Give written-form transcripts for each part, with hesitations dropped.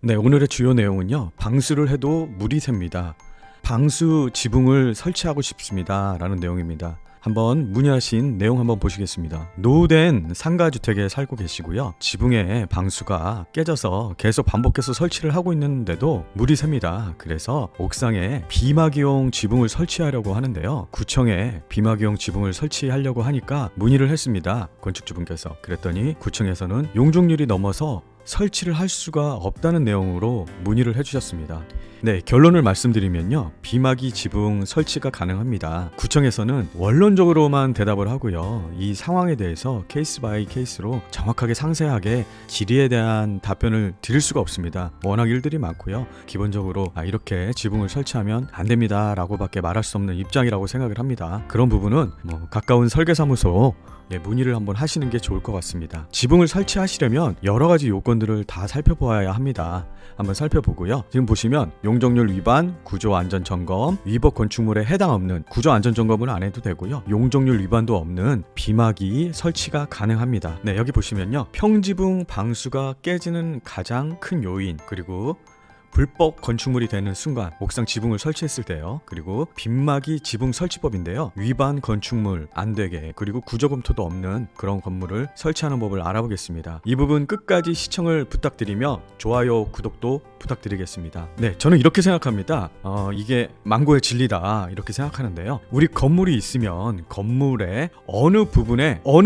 네, 오늘의 주요 내용은요. 방수를 해도 물이 샙니다. 방수 지붕을 설치하고 싶습니다. 라는 내용입니다. 한번 문의하신 내용 한번 보시겠습니다. 노후된 상가주택에 살고 계시고요. 지붕에 방수가 깨져서 계속 반복해서 설치를 하고 있는데도 물이 샙니다. 그래서 옥상에 비마기용 지붕을 설치하려고 하는데요. 구청에 비마기용 지붕을 설치하려고 하니까 문의를 했습니다. 건축주분께서. 그랬더니 구청에서는 용적률이 넘어서 설치를 할 수가 없다는 내용으로 문의를 해주셨습니다. 네, 결론을 말씀드리면요. 비마기 지붕 설치가 가능합니다. 구청에서는 원론적으로만 대답을 하고요. 이 상황에 대해서 케이스 바이 케이스로 정확하게 상세하게 질의에 대한 답변을 드릴 수가 없습니다. 워낙 일들이 많고요. 기본적으로 이렇게 지붕을 설치하면 안 됩니다 라고 밖에 말할 수 없는 입장이라고 생각을 합니다. 그런 부분은 가까운 설계사무소 문의를 한번 하시는 게 좋을 것 같습니다. 지붕을 설치하시려면 여러 가지 요건들을 다 살펴보아야 합니다. 한번 살펴보고요. 지금 보시면 용적률 위반, 구조안전점검, 위법 건축물에 해당 없는 구조안전점검은 안 해도 되고요. 용적률 위반도 없는 비마기 설치가 가능합니다. 네, 여기 보시면요. 평지붕 방수가 깨지는 가장 큰 요인, 그리고 불법 건축물이 되는 순간 옥상 지붕을 설치했을 때요. 그리고 빗마기 지붕 설치법인데요. 위반 건축물 안 되게, 그리고 구조검토도 없는 그런 건물을 설치하는 법을 알아보겠습니다. 이 부분 끝까지 시청을 부탁드리며 좋아요, 구독도 부탁드리겠습니다. 네, 저는 이렇게 생각합니다. 이게 망고의 진리다 이렇게 생각하는데요. 우리 건물이 있으면 건물의 어느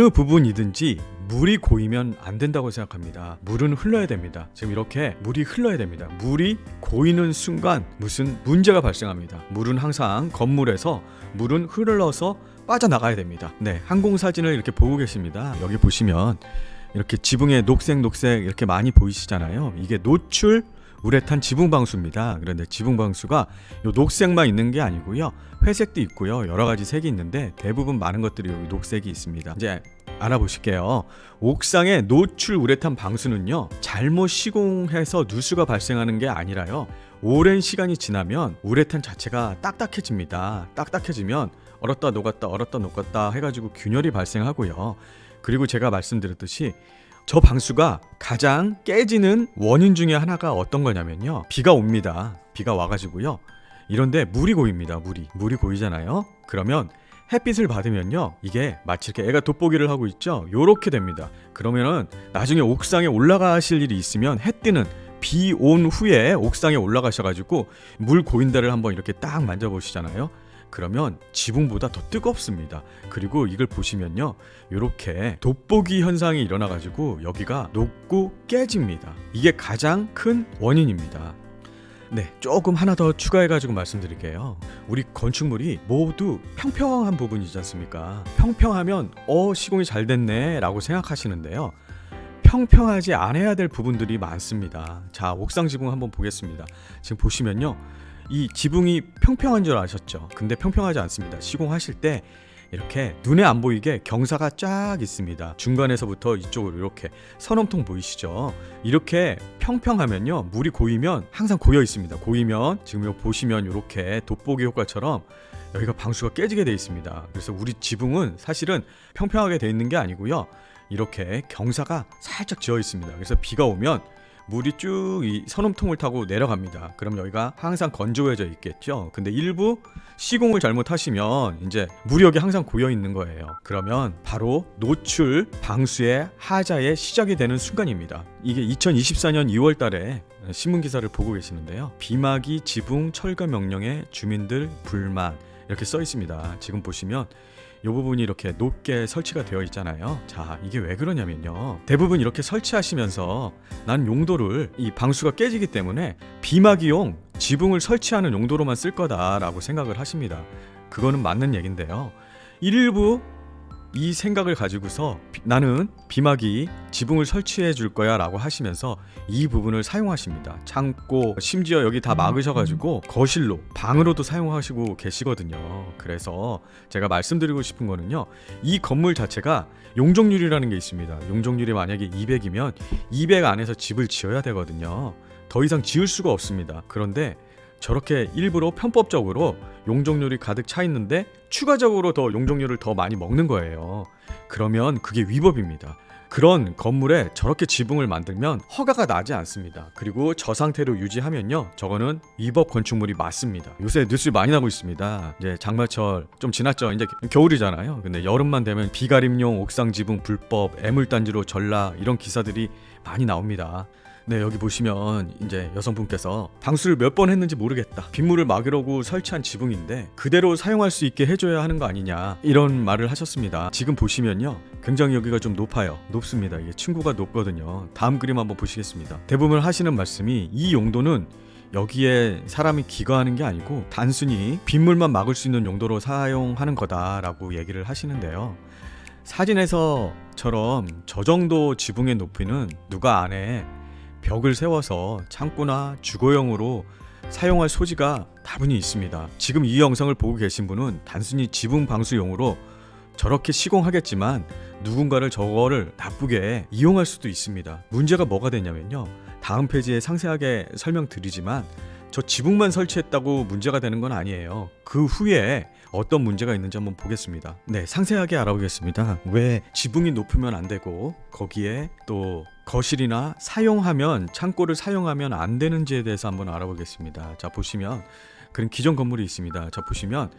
부분이든지 물이 고이면 안 된다고 생각합니다. 물은 흘러야 됩니다. 지금 이렇게 물이 흘러야 됩니다. 물이 고이는 순간 무슨 문제가 발생합니다. 물은 항상 건물에서 물은 흘러서 빠져나가야 됩니다. 네, 항공사진을 이렇게 보고 계십니다. 여기 보시면 이렇게 지붕에 녹색 이렇게 많이 보이시잖아요. 이게 노출 우레탄 지붕 방수입니다. 그런데 지붕 방수가 요 녹색만 있는 게 아니고요. 회색도 있고요. 여러 가지 색이 있는데 대부분 많은 것들이 여기 녹색이 있습니다. 이제 알아보실게요. 옥상의 노출 우레탄 방수는요. 잘못 시공해서 누수가 발생하는 게 아니라요. 오랜 시간이 지나면 우레탄 자체가 딱딱해집니다. 딱딱해지면 얼었다 녹았다 해가지고 균열이 발생하고요. 그리고 제가 말씀드렸듯이 저 방수가 가장 깨지는 원인 중에 하나가 어떤 거냐면요. 비가 옵니다. 비가 와가지고요. 이런데 물이 고입니다. 물이 고이잖아요. 그러면 햇빛을 받으면요. 이게 마치 이렇게 애가 돋보기를 하고 있죠. 요렇게 됩니다. 그러면은 나중에 옥상에 올라가실 일이 있으면 해 뜨는 비 온 후에 옥상에 올라가셔가지고 물 고인 데를 한번 이렇게 딱 만져보시잖아요. 그러면 지붕보다 더 뜨겁습니다. 그리고 이걸 보시면요. 이렇게 돋보기 현상이 일어나가지고 여기가 녹고 깨집니다. 이게 가장 큰 원인입니다. 네, 조금 하나 더 추가해가지고 말씀드릴게요. 우리 건축물이 모두 평평한 부분이지 않습니까? 평평하면 시공이 잘 됐네 라고 생각하시는데요. 평평하지 않아야 될 부분들이 많습니다. 자, 옥상 지붕 한번 보겠습니다. 지금 보시면요. 이 지붕이 평평한 줄 아셨죠? 근데 평평하지 않습니다. 시공하실 때 이렇게 눈에 안 보이게 경사가 쫙 있습니다. 중간에서부터 이쪽으로 이렇게 선엄통 보이시죠? 이렇게 평평하면요. 물이 고이면 항상 고여 있습니다. 고이면 지금 여기 보시면 이렇게 돋보기 효과처럼 여기가 방수가 깨지게 되어 있습니다. 그래서 우리 지붕은 사실은 평평하게 되어 있는 게 아니고요. 이렇게 경사가 살짝 지어 있습니다. 그래서 비가 오면 물이 쭉 이 선움통을 타고 내려갑니다. 그럼 여기가 항상 건조해져 있겠죠. 근데 일부 시공을 잘못하시면 이제 물이 여기 항상 고여 있는 거예요. 그러면 바로 노출 방수의 하자의 시작이 되는 순간입니다. 이게 2024년 2월 달에 신문 기사를 보고 계시는데요. 비마기 지붕 철거 명령에 주민들 불만 이렇게 써 있습니다. 지금 보시면 이 부분이 이렇게 높게 설치가 되어 있잖아요. 자, 이게 왜 그러냐면요. 대부분 이렇게 설치하시면서 난 용도를 이 방수가 깨지기 때문에 비마기용 지붕을 설치하는 용도로만 쓸 거다라고 생각을 하십니다. 그거는 맞는 얘긴데요. 일부 이 생각을 가지고서 나는 비마기 지붕을 설치해 줄 거야 라고 하시면서 이 부분을 사용하십니다. 창고 심지어 여기 다 막으셔가지고 거실로 방으로도 사용하시고 계시거든요. 그래서 제가 말씀드리고 싶은 거는요. 이 건물 자체가 용적률이라는 게 있습니다. 용적률이 만약에 200이면 200 안에서 집을 지어야 되거든요. 더 이상 지을 수가 없습니다. 그런데 저렇게 일부러 편법적으로 용적률이 가득 차 있는데 추가적으로 더 용적률을 더 많이 먹는 거예요. 그러면 그게 위법입니다. 그런 건물에 저렇게 지붕을 만들면 허가가 나지 않습니다. 그리고 저 상태로 유지하면요, 저거는 위법 건축물이 맞습니다. 요새 뉴스 많이 나고 있습니다. 이제 장마철 좀 지났죠. 이제 겨울이잖아요. 근데 여름만 되면 비가림용 옥상 지붕 불법, 애물단지로 전라, 이런 기사들이 많이 나옵니다. 네, 여기 보시면 이제 여성분께서 방수를 몇 번 했는지 모르겠다, 빗물을 막으려고 설치한 지붕인데 그대로 사용할 수 있게 해줘야 하는 거 아니냐, 이런 말을 하셨습니다. 지금 보시면요, 굉장히 여기가 좀 높습니다. 이게 층고가 높거든요. 다음 그림 한번 보시겠습니다. 대부분 하시는 말씀이 이 용도는 여기에 사람이 기거하는 게 아니고 단순히 빗물만 막을 수 있는 용도로 사용하는 거다라고 얘기를 하시는데요, 사진에서처럼 저 정도 지붕의 높이는 누가 안에 벽을 세워서 창고나 주거용으로 사용할 소지가 다분히 있습니다. 지금 이 영상을 보고 계신 분은 단순히 지붕 방수용으로 저렇게 시공하겠지만 누군가를 저거를 나쁘게 이용할 수도 있습니다. 문제가 뭐가 되냐면요, 다음 페이지에 상세하게 설명드리지만 저 지붕만 설치했다고 문제가 되는 건 아니에요. 그 후에 어떤 문제가 있는지 한번 보겠습니다. 네, 상세하게 알아보겠습니다. 왜 지붕이 높으면 안 되고 거기에 또 거실이나 사용하면, 창고를 사용하면 안 되는지에 대해서 한번 알아보겠습니다. 자, 보시면 그런 기존 건물이 있습니다. 자, 보시면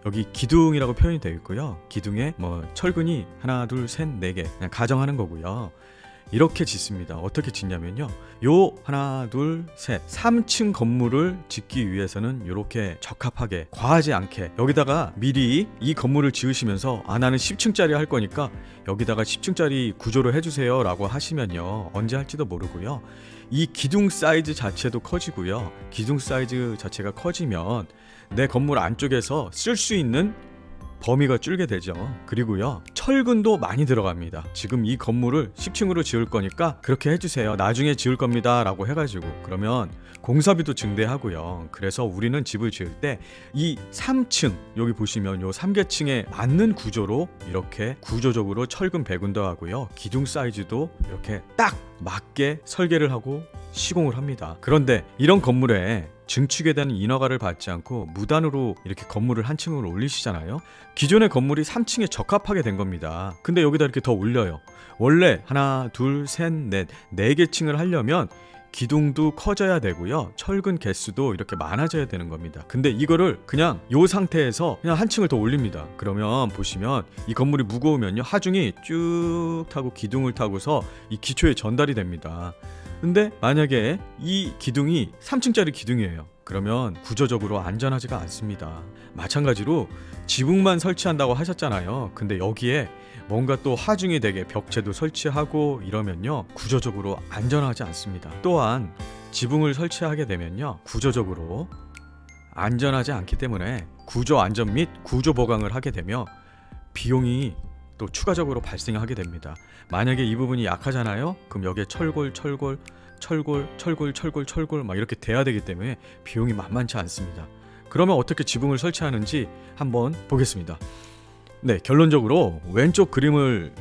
여기 기둥이라고 표현이 되어 있고요, 기둥에 뭐 철근이 하나 둘 셋 네 개 그냥 가정하는 거고요. 이렇게 짓습니다. 어떻게 짓냐면요, 요 하나 둘 셋 3층 건물을 짓기 위해서는 이렇게 적합하게, 과하지 않게, 여기다가 미리 이 건물을 지으시면서 나는 10층짜리 할 거니까 여기다가 10층짜리 구조로 해주세요 라고 하시면요, 언제 할지도 모르고요, 이 기둥 사이즈 자체도 커지고요, 기둥 사이즈 자체가 커지면 내 건물 안쪽에서 쓸 수 있는 범위가 줄게 되죠. 그리고요, 철근도 많이 들어갑니다. 지금 이 건물을 10층으로 지을 거니까 그렇게 해주세요, 나중에 지을 겁니다 라고 해가지고, 그러면 공사비도 증대하고요. 그래서 우리는 집을 지을 때 이 3층, 여기 보시면 요 3계층에 맞는 구조로 이렇게 구조적으로 철근 배분도 하고요, 기둥 사이즈도 이렇게 딱 맞게 설계를 하고 시공을 합니다. 그런데 이런 건물에 증축에 대한 인허가를 받지 않고 무단으로 이렇게 건물을 한 층으로 올리시잖아요. 기존의 건물이 3층에 적합하게 된 겁니다. 근데 여기다 이렇게 더 올려요. 원래 하나 둘 셋 넷 4개 층을 하려면 기둥도 커져야 되고요, 철근 개수도 이렇게 많아져야 되는 겁니다. 근데 이거를 그냥 이 상태에서 그냥 한 층을 더 올립니다. 그러면 보시면 이 건물이 무거우면요, 하중이 쭉 타고 기둥을 타고서 이 기초에 전달이 됩니다. 근데 만약에 이 기둥이 3층짜리 기둥이에요. 그러면 구조적으로 안전하지가 않습니다. 마찬가지로 지붕만 설치한다고 하셨잖아요. 근데 여기에 뭔가 또 하중이 되게 벽체도 설치하고 이러면요, 구조적으로 안전하지 않습니다. 또한 지붕을 설치하게 되면요, 구조적으로 안전하지 않기 때문에 구조 안전 및 구조 보강을 하게 되며 비용이 또 추가적으로 발생하게 됩니다. 만약에 이 부분이 약하잖아요. 그럼 여기에 철골 막 이렇게 돼야 되기 때문에 비용이 만만치 않습니다. 그러면 어떻게 지붕을 설치하는지 한번 보겠습니다. 네, 결론적으로 왼쪽 그림을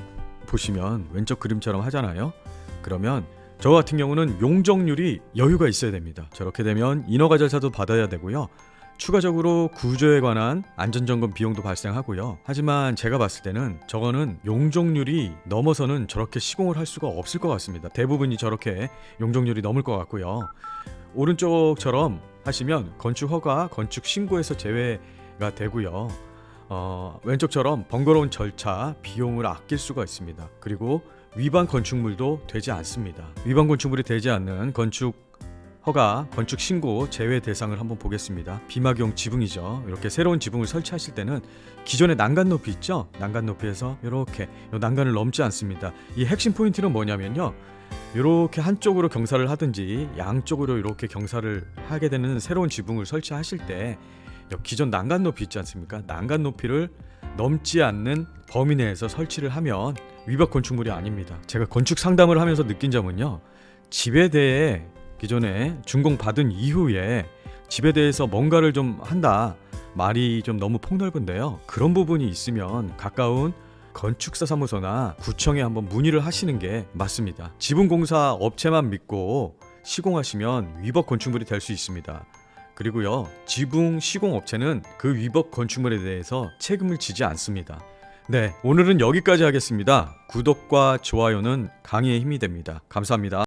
보시면 왼쪽 그림처럼 하잖아요. 그러면 저 같은 경우는 용적률이 여유가 있어야 됩니다. 저렇게 되면 인허가 절차도 받아야 되고요, 추가적으로 구조에 관한 안전점검 비용도 발생하고요. 하지만 제가 봤을 때는 저거는 용적률이 넘어서는 저렇게 시공을 할 수가 없을 것 같습니다. 대부분이 저렇게 용적률이 넘을 것 같고요. 오른쪽처럼 하시면 건축 허가, 건축 신고에서 제외가 되고요. 왼쪽처럼 번거로운 절차, 비용을 아낄 수가 있습니다. 그리고 위반 건축물도 되지 않습니다. 위반 건축물이 되지 않는 건축 허가, 건축 신고 제외 대상을 한번 보겠습니다. 비막용 지붕이죠. 이렇게 새로운 지붕을 설치하실 때는 기존의 난간 높이 있죠? 난간 높이에서 이렇게 이 난간을 넘지 않습니다. 이 핵심 포인트는 뭐냐면요, 이렇게 한쪽으로 경사를 하든지 양쪽으로 이렇게 경사를 하게 되는 새로운 지붕을 설치하실 때 기존 난간 높이 있지 않습니까? 난간 높이를 넘지 않는 범위 내에서 설치를 하면 위법 건축물이 아닙니다. 제가 건축 상담을 하면서 느낀 점은요, 집에 대해 기존에 준공 받은 이후에 집에 대해서 뭔가를 좀 한다, 말이 좀 너무 폭넓은데요, 그런 부분이 있으면 가까운 건축사 사무소나 구청에 한번 문의를 하시는 게 맞습니다. 지붕공사 업체만 믿고 시공하시면 위법 건축물이 될 수 있습니다. 그리고요, 지붕 시공 업체는 그 위법 건축물에 대해서 책임을 지지 않습니다. 네, 오늘은 여기까지 하겠습니다. 구독과 좋아요는 강의의 힘이 됩니다. 감사합니다.